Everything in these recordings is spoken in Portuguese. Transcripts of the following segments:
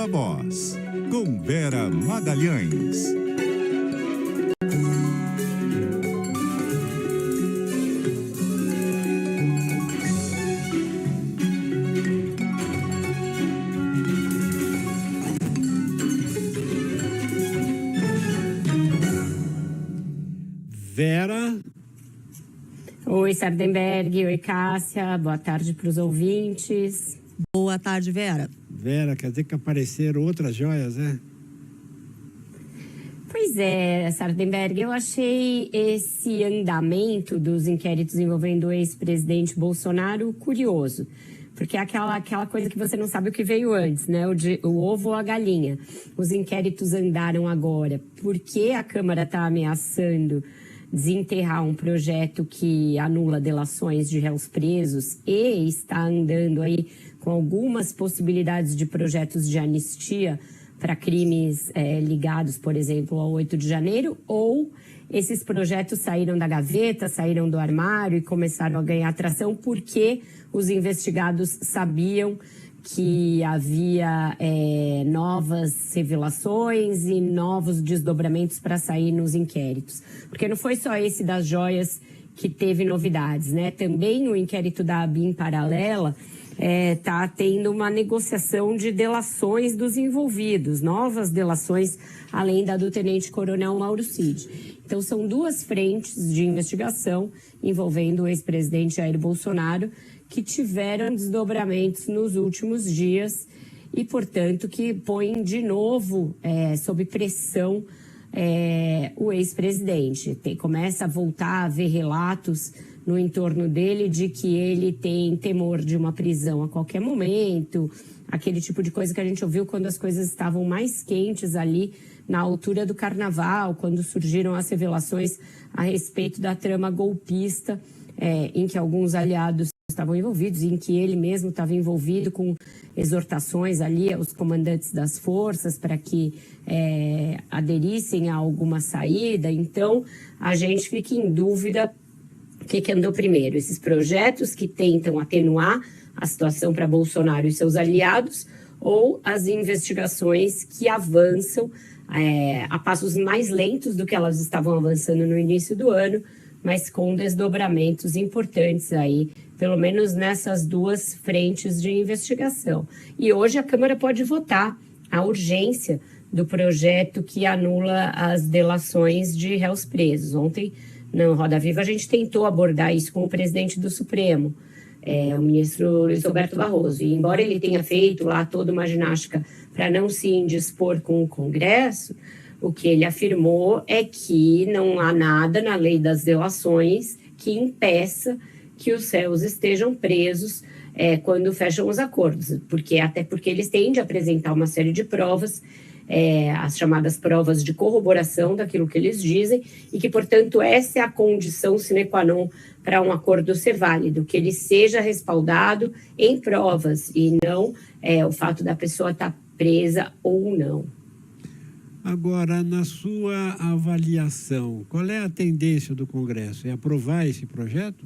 Viva Voz, com Vera Magalhães. Vera. Oi, Sardenberg. Oi, Cássia. Boa tarde para os ouvintes. Boa tarde, Vera. Vera, quer dizer que apareceram outras joias, né? Pois é, Sardenberg, eu achei esse andamento dos inquéritos envolvendo o ex-presidente Bolsonaro curioso. Porque é aquela coisa que você não sabe o que veio antes, né? O ovo ou a galinha. Os inquéritos andaram agora porque a Câmara está ameaçando desenterrar um projeto que anula delações de réus presos e está andando aí com algumas possibilidades de projetos de anistia para crimes ligados, por exemplo, ao 8 de janeiro, ou esses projetos saíram da gaveta, saíram do armário e começaram a ganhar atração porque os investigados sabiam que havia novas revelações e novos desdobramentos para sair nos inquéritos. Porque não foi só esse das joias que teve novidades, né? Também o inquérito da ABIN paralela está tendo uma negociação de delações dos envolvidos, novas delações, além da do tenente-coronel Mauro Cid. Então, são duas frentes de investigação envolvendo o ex-presidente Jair Bolsonaro, que tiveram desdobramentos nos últimos dias e, portanto, que põem de novo sob pressão o ex-presidente. Começa a voltar a haver relatos no entorno dele de que ele tem temor de uma prisão a qualquer momento, aquele tipo de coisa que a gente ouviu quando as coisas estavam mais quentes ali na altura do carnaval, quando surgiram as revelações a respeito da trama golpista, em que alguns aliados estavam envolvidos, em que ele mesmo estava envolvido com exortações ali aos comandantes das forças para que aderissem a alguma saída. Então, a gente fica em dúvida o que andou primeiro, esses projetos que tentam atenuar a situação para Bolsonaro e seus aliados, ou as investigações que avançam a passos mais lentos do que elas estavam avançando no início do ano, mas com desdobramentos importantes aí, pelo menos nessas duas frentes de investigação. E hoje a Câmara pode votar a urgência do projeto que anula as delações de réus presos. Ontem, no Roda Viva, a gente tentou abordar isso com o presidente do Supremo, o ministro Luiz Roberto Barroso. E embora ele tenha feito lá toda uma ginástica para não se indispor com o Congresso, o que ele afirmou é que não há nada na lei das delações que impeça que os réus estejam presos quando fecham os acordos, até porque eles têm de apresentar uma série de provas, as chamadas provas de corroboração daquilo que eles dizem, e que, portanto, essa é a condição sine qua non para um acordo ser válido, que ele seja respaldado em provas e não o fato da pessoa estar presa ou não. Agora, na sua avaliação, qual é a tendência do Congresso? É aprovar esse projeto?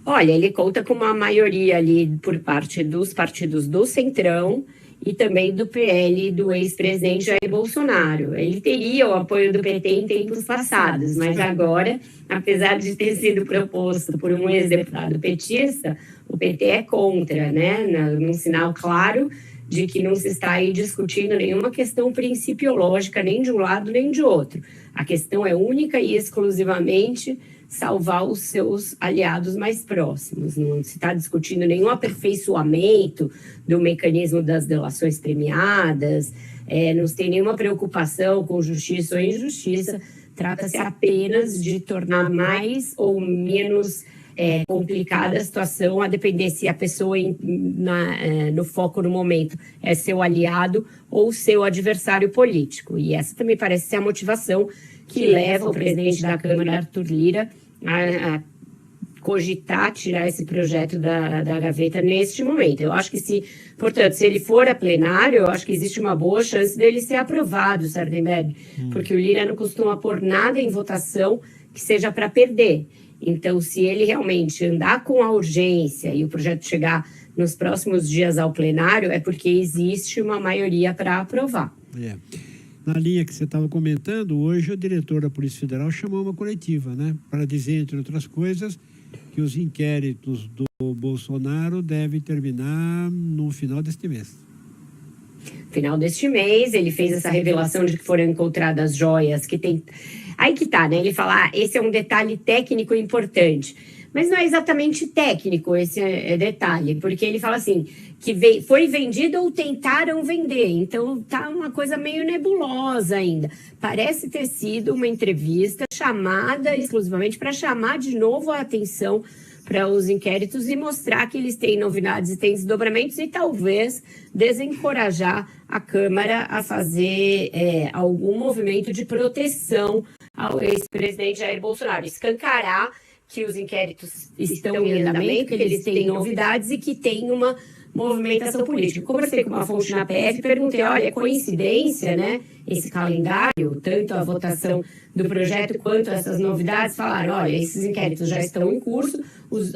Olha, ele conta com uma maioria ali por parte dos partidos do Centrão e também do PL do ex-presidente Jair Bolsonaro. Ele teria o apoio do PT em tempos passados, mas agora, apesar de ter sido proposto por um ex-deputado petista, o PT é contra, né? Num sinal claro de que não se está aí discutindo nenhuma questão principiológica, nem de um lado nem de outro. A questão é única e exclusivamente salvar os seus aliados mais próximos. Não se está discutindo nenhum aperfeiçoamento do mecanismo das delações premiadas, não se tem nenhuma preocupação com justiça ou injustiça, trata-se apenas de tornar mais ou menos complicada a situação, a depender se a pessoa no foco no momento é seu aliado ou seu adversário político. E essa também parece ser a motivação que leva o presidente da Câmara, Arthur Lira, a cogitar tirar esse projeto da gaveta neste momento. Eu acho que portanto, se ele for a plenário, eu acho que existe uma boa chance dele ser aprovado, Sardenberg, porque o Lira não costuma pôr nada em votação que seja para perder. Então, se ele realmente andar com a urgência e o projeto chegar nos próximos dias ao plenário, é porque existe uma maioria para aprovar. Na linha que você estava comentando, hoje o diretor da Polícia Federal chamou uma coletiva, né? Para dizer, entre outras coisas, que os inquéritos do Bolsonaro devem terminar no final deste mês. Final deste mês, ele fez essa revelação de que foram encontradas joias que tem... Aí que tá, né? Ele fala, esse é um detalhe técnico importante. Mas não é exatamente técnico esse detalhe, porque ele fala assim, que foi vendido ou tentaram vender. Então, tá uma coisa meio nebulosa ainda. Parece ter sido uma entrevista chamada exclusivamente para chamar de novo a atenção para os inquéritos e mostrar que eles têm novidades e têm desdobramentos e talvez desencorajar a Câmara a fazer algum movimento de proteção ao ex-presidente Jair Bolsonaro. Escancarar que os inquéritos estão em andamento, que eles têm novidades e que tem uma movimentação política. Conversei com uma fonte na PF e perguntei, olha, é coincidência, né, esse calendário, tanto a votação do projeto quanto essas novidades? Falaram, olha, esses inquéritos já estão em curso,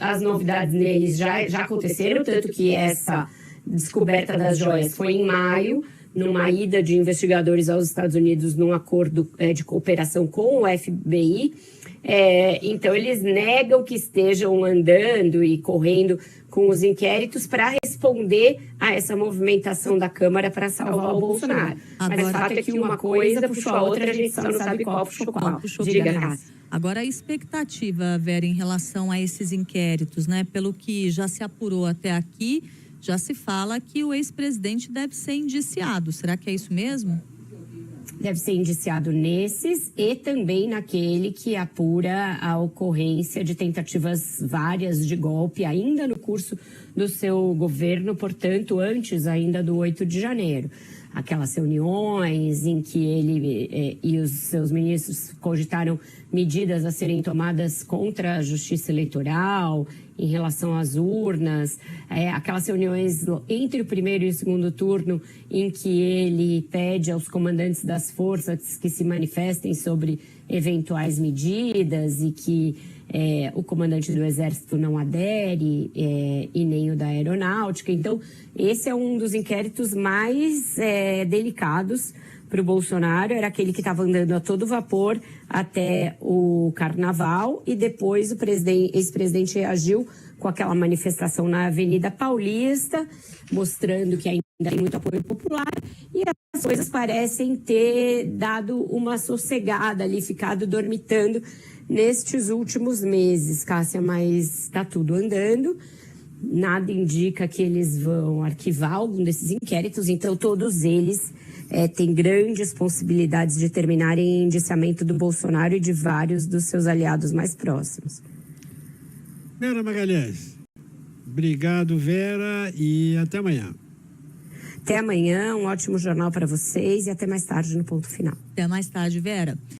as novidades neles já aconteceram, tanto que essa descoberta das joias foi em maio, numa ida de investigadores aos Estados Unidos num acordo de cooperação com o FBI. Então, eles negam que estejam andando e correndo com os inquéritos para responder a essa movimentação da Câmara para salvar o Bolsonaro. Mas o fato é que uma coisa puxou a outra, a gente só não sabe qual puxou qual. Diga, Cássio. Agora, a expectativa, Vera, em relação a esses inquéritos, né? Pelo que já se apurou até aqui, já se fala que o ex-presidente deve ser indiciado. Será que é isso mesmo? Deve ser indiciado nesses e também naquele que apura a ocorrência de tentativas várias de golpe ainda no curso do seu governo, portanto, antes ainda do 8 de janeiro. Aquelas reuniões em que ele e os seus ministros cogitaram medidas a serem tomadas contra a justiça eleitoral, em relação às urnas, aquelas reuniões entre o primeiro e o segundo turno em que ele pede aos comandantes das forças que se manifestem sobre eventuais medidas e que o comandante do Exército não adere e nem o da Aeronáutica. Então, esse é um dos inquéritos mais delicados para o Bolsonaro, era aquele que estava andando a todo vapor até o Carnaval e depois o ex-presidente reagiu com aquela manifestação na Avenida Paulista, mostrando que ainda tem muito apoio popular e as coisas parecem ter dado uma sossegada ali, ficado dormitando nestes últimos meses, Cássia, mas está tudo andando. Nada indica que eles vão arquivar algum desses inquéritos, então todos eles têm grandes possibilidades de terminarem em indiciamento do Bolsonaro e de vários dos seus aliados mais próximos. Vera Magalhães, obrigado, Vera, e até amanhã. Até amanhã, um ótimo jornal para vocês e até mais tarde no Ponto Final. Até mais tarde, Vera.